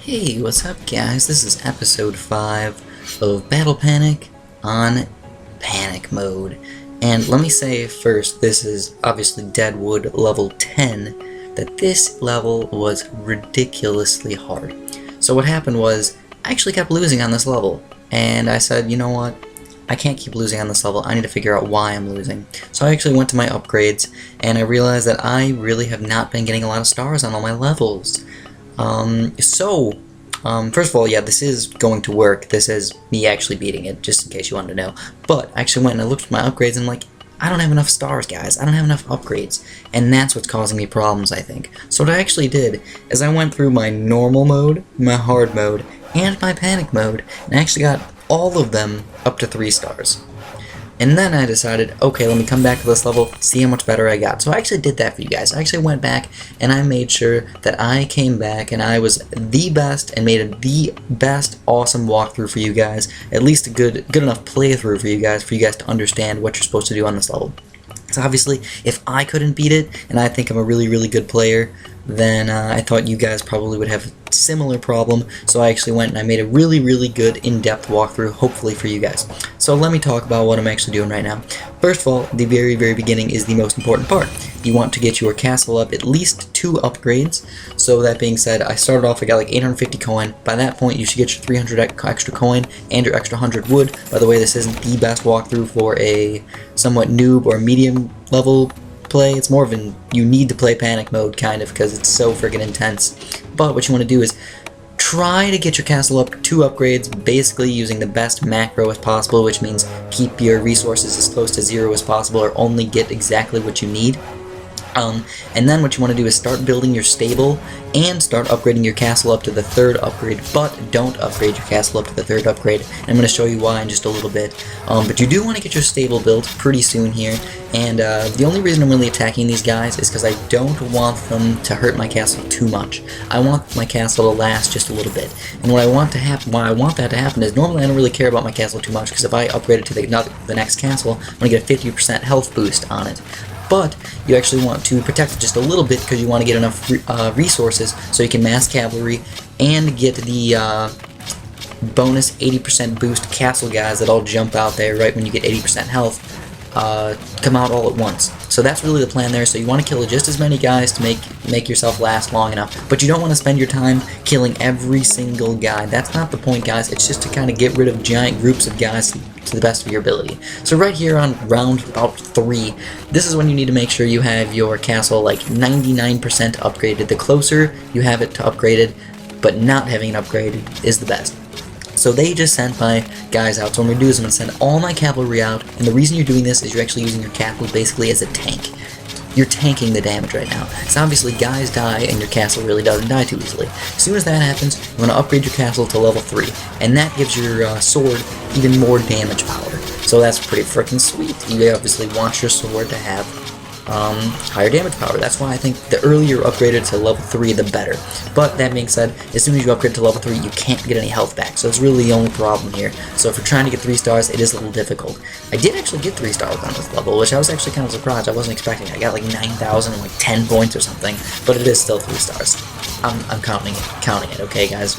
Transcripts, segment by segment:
Hey, what's up guys? This is episode 5 of Battle Panic on Panic Mode. And let me say first, this is obviously Deadwood level 10, that this level was ridiculously hard. So what happened was, I actually kept losing on this level, and I said, you know what? I can't keep losing on this level, I need to figure out why I'm losing. So I actually went to my upgrades, and I realized that I really have not been getting a lot of stars on all my levels. First of all, yeah, this is going to work. This is me actually beating it, just in case you wanted to know. But I actually went and I looked at my upgrades and I'm like, I don't have enough stars, guys. I don't have enough upgrades. And that's what's causing me problems, I think. So what I actually did is I went through my normal mode, my hard mode, and my panic mode, and I actually got all of them up to 3 stars. And then I decided, okay, let me come back to this level, see how much better I got. So I actually did that for you guys. I actually went back and I made sure that I came back and I was the best and made the best awesome walkthrough for you guys. At least a good enough playthrough for you guys to understand what you're supposed to do on this level. So obviously, if I couldn't beat it, and I think I'm a really good player, then I thought you guys probably would have a similar problem, so I actually went and I made a really good in-depth walkthrough, hopefully for you guys. So let me talk about what I'm actually doing right now. First of all, the very beginning is the most important part. You want to get your castle up at least 2 upgrades. So that being said, I started off, I got like 850 coin. By that point, you should get your 300 extra coin and your extra 100 wood. By the way, this isn't the best walkthrough for a somewhat noob or medium level play. It's more of an you need to play panic mode kind of, because it's so friggin' intense. But what you want to do is try to get your castle up 2 upgrades, basically using the best macro as possible, which means keep your resources as close to 0 as possible or only get exactly what you need. And then what you want to do is start building your stable and start upgrading your castle up to the 3rd upgrade, but don't upgrade your castle up to the 3rd upgrade. And I'm going to show you why in just a little bit. But you do want to get your stable built pretty soon here, and the only reason I'm really attacking these guys is because I don't want them to hurt my castle too much. I want my castle to last just a little bit. And what I want to happen, why I want that to happen is normally I don't really care about my castle too much, because if I upgrade it to the next castle, I'm going to get a 50% health boost on it. But you actually want to protect it just a little bit because you want to get enough resources so you can mass cavalry and get the bonus 80% boost castle guys that all jump out there right when you get 80% health come out all at once. So that's really the plan there. So you want to kill just as many guys to make yourself last long enough, but you don't want to spend your time killing every single guy. That's not the point, guys. It's just to kind of get rid of giant groups of guys to the best of your ability. So right here on round about 3, this is when you need to make sure you have your castle like 99% upgraded. The closer you have it to upgraded, but not having it upgraded is the best. So they just sent my guys out, so what I'm going to do is I'm going to send all my cavalry out, and the reason you're doing this is you're actually using your capital basically as a tank. You're tanking the damage right now. So obviously guys die and your castle really doesn't die too easily. As soon as that happens, you want to upgrade your castle to level 3, and that gives your sword even more damage power. So that's pretty freaking sweet. You obviously want your sword to have higher damage power. That's why I think the earlier you upgrade it to level 3, the better. But that being said, as soon as you upgrade to level 3, you can't get any health back. So it's really the only problem here. So if you're trying to get 3 stars, it is a little difficult. I did actually get 3 stars on this level, which I was actually kind of surprised. I wasn't expecting it. I got like 9,000 and like 10 points or something, but it is still 3 stars. I'm counting it, okay, guys?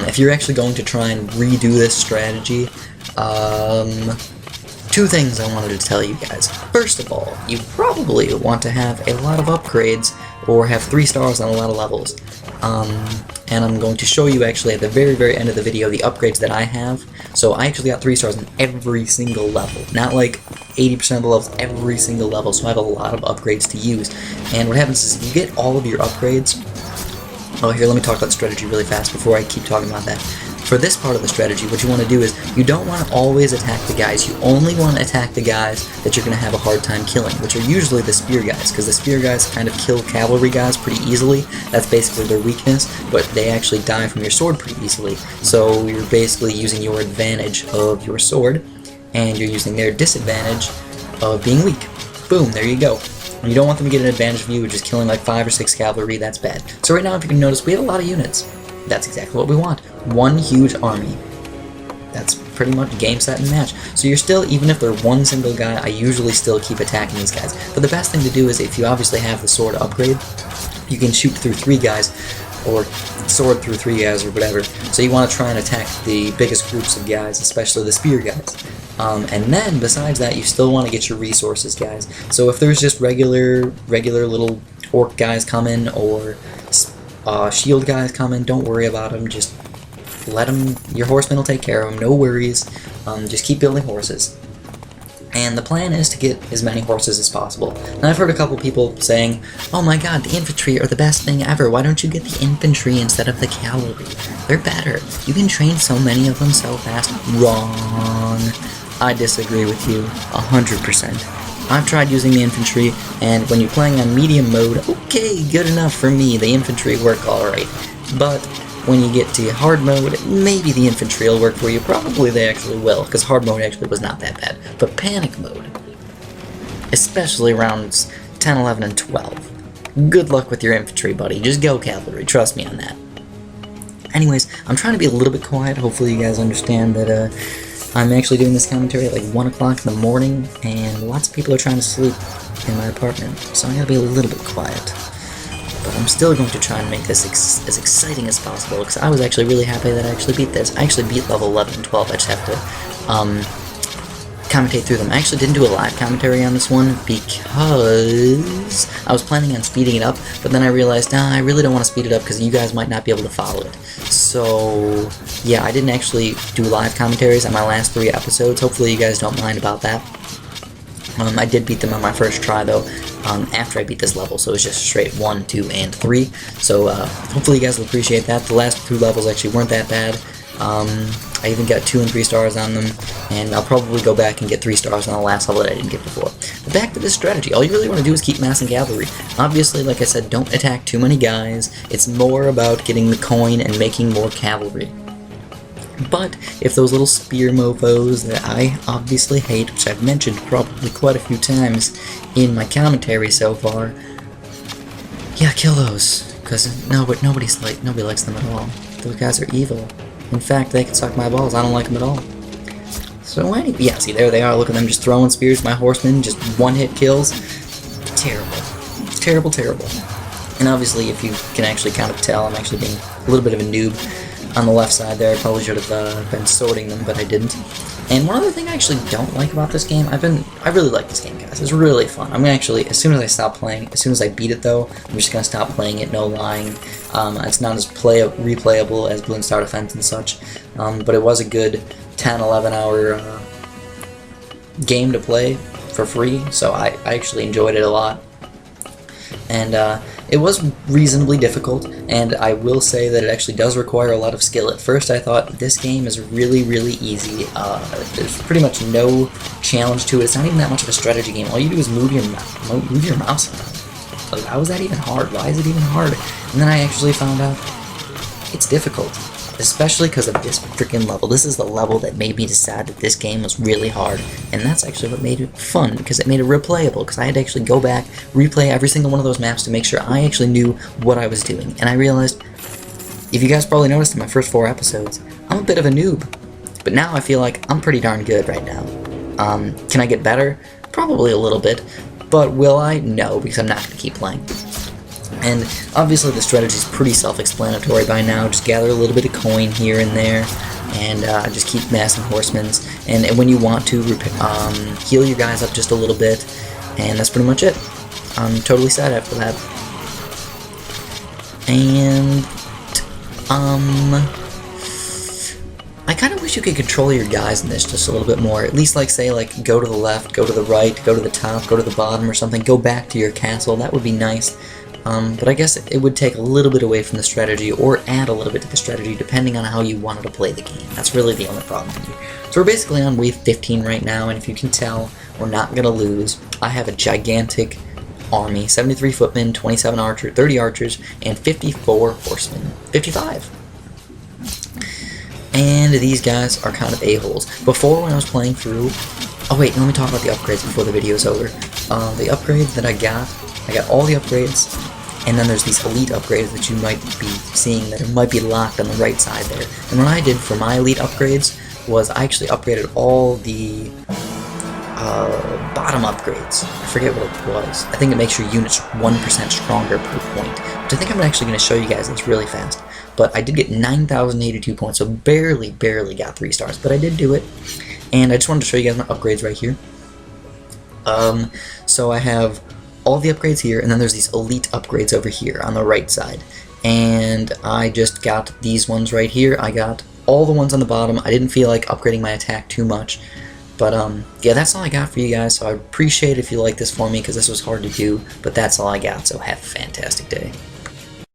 If you're actually going to try and redo this strategy, 2 things I wanted to tell you guys. First of all, you probably want to have a lot of upgrades or have 3 stars on a lot of levels. And I'm going to show you actually at the very end of the video the upgrades that I have. So I actually got 3 stars on every single level. Not like 80% of the levels, every single level. So I have a lot of upgrades to use. And what happens is if you get all of your upgrades... Oh, here, let me talk about the strategy really fast before I keep talking about that. For this part of the strategy, what you want to do is, you don't want to always attack the guys. You only want to attack the guys that you're going to have a hard time killing, which are usually the spear guys, because the spear guys kind of kill cavalry guys pretty easily. That's basically their weakness, but they actually die from your sword pretty easily. So you're basically using your advantage of your sword, and you're using their disadvantage of being weak. Boom, there you go. And you don't want them to get an advantage of you, which is killing like 5 or 6 cavalry. That's bad. So right now, if you can notice, we have a lot of units. That's exactly what we want. One huge army. That's pretty much game, set, and match. So you're still, even if they're one single guy, I usually still keep attacking these guys. But the best thing to do is, if you obviously have the sword upgrade, you can shoot through 3 guys or sword through 3 guys or whatever. So you want to try and attack the biggest groups of guys, especially the spear guys. And then besides that, you still want to get your resources, guys. So if there's just regular little orc guys coming or shield guys coming, don't worry about them. Just let them. Your horsemen will take care of them. No worries. Just keep building horses. And the plan is to get as many horses as possible. Now I've heard a couple people saying, "Oh my God, the infantry are the best thing ever. Why don't you get the infantry instead of the cavalry? They're better. You can train so many of them so fast." Wrong. I disagree with you 100%. I've tried using the infantry, and when you're playing on medium mode, okay, good enough for me. The infantry work alright. But when you get to hard mode, maybe the infantry will work for you. Probably they actually will, because hard mode actually was not that bad. But panic mode, especially rounds 10, 11, and 12, good luck with your infantry, buddy. Just go cavalry, trust me on that. Anyways, I'm trying to be a little bit quiet. Hopefully you guys understand that I'm actually doing this commentary at like 1 o'clock in the morning, and lots of people are trying to sleep in my apartment, so I gotta be a little bit quiet. But I'm still going to try and make this as exciting as possible, because I was actually really happy that I actually beat this. I actually beat level 11 and 12. I just have to commentate through them. I actually didn't do a live commentary on this one because I was planning on speeding it up, but then I realized, nah, I really don't want to speed it up because you guys might not be able to follow it. So yeah, I didn't actually do live commentaries on my last 3 episodes. Hopefully you guys don't mind about that. I did beat them on my first try though, after I beat this level, so it was just straight 1, 2, and 3. So hopefully you guys will appreciate that. The last 2 levels actually weren't that bad. I even got 2 and 3 stars on them, and I'll probably go back and get 3 stars on the last level that I didn't get before. But back to this strategy, all you really want to do is keep massing cavalry. Obviously, like I said, don't attack too many guys. It's more about getting the coin and making more cavalry. But if those little spear mofos that I obviously hate, which I've mentioned probably quite a few times in my commentary so far, yeah, kill those, because nobody likes them at all. Those guys are evil. In fact, they can suck my balls. I don't like them at all. So anyway, yeah, see, there they are. Look at them just throwing spears. My horsemen just one-hit kills. Terrible. Terrible, terrible. And obviously, if you can actually kind of tell, I'm actually being a little bit of a noob on the left side there. I probably should have been sorting them, but I didn't. And one other thing I actually don't like about this game, I really like this game, guys. It's really fun. I'm gonna actually, as soon as I stop playing, as soon as I beat it though, I'm just gonna stop playing it, no lying. It's not as replayable as Balloon Star Defense and such, but it was a good 10, 11 hour game to play for free, so I actually enjoyed it a lot. And it was reasonably difficult, and I will say that it actually does require a lot of skill. At first I thought this game is really, really easy. There's pretty much no challenge to it. It's not even that much of a strategy game. All you do is move your mouse around. Like, how is that even hard? Why is it even hard? And then I actually found out it's difficult, especially because of this freaking level. This is the level that made me decide that this game was really hard, and that's actually what made it fun, because it made it replayable, because I had to actually go back, replay every single one of those maps to make sure I actually knew what I was doing. And I realized, if you guys probably noticed in my first 4 episodes, I'm a bit of a noob, but now I feel like I'm pretty darn good right now. Can I get better? Probably a little bit, but will I? No, because I'm not going to keep playing. And obviously the strategy is pretty self-explanatory by now. Just gather a little bit of coin here and there, and just keep massing horsemen. And when you want to, heal your guys up just a little bit, and that's pretty much it. I'm totally sad after that. And I kind of wish you could control your guys in this just a little bit more. At least, like, say, like, go to the left, go to the right, go to the top, go to the bottom or something. Go back to your castle. That would be nice. But I guess it would take a little bit away from the strategy, or add a little bit to the strategy, depending on how you wanted to play the game. That's really the only problem here. So we're basically on wave 15 right now, and if you can tell, we're not going to lose. I have a gigantic army, 73 footmen, 27 archers, 30 archers, and 54 horsemen. 55. And these guys are kind of a-holes. Before, when I was playing through... Oh wait, let me talk about the upgrades before the video is over. The upgrades that I got all the upgrades, and then there's these elite upgrades that you might be seeing that might be locked on the right side there. And what I did for my elite upgrades was I actually upgraded all the bottom upgrades. I forget what it was. I think it makes your units 1% stronger per point, which I think I'm actually going to show you guys this really fast. But I did get 9,082 points, so barely got 3 stars, but I did do it. And I just wanted to show you guys my upgrades right here. So I have all the upgrades here, and then there's these elite upgrades over here on the right side. And I just got these ones right here. I got all the ones on the bottom. I didn't feel like upgrading my attack too much. But yeah, that's all I got for you guys, so I appreciate it if you like this for me, because this was hard to do, but that's all I got, so have a fantastic day.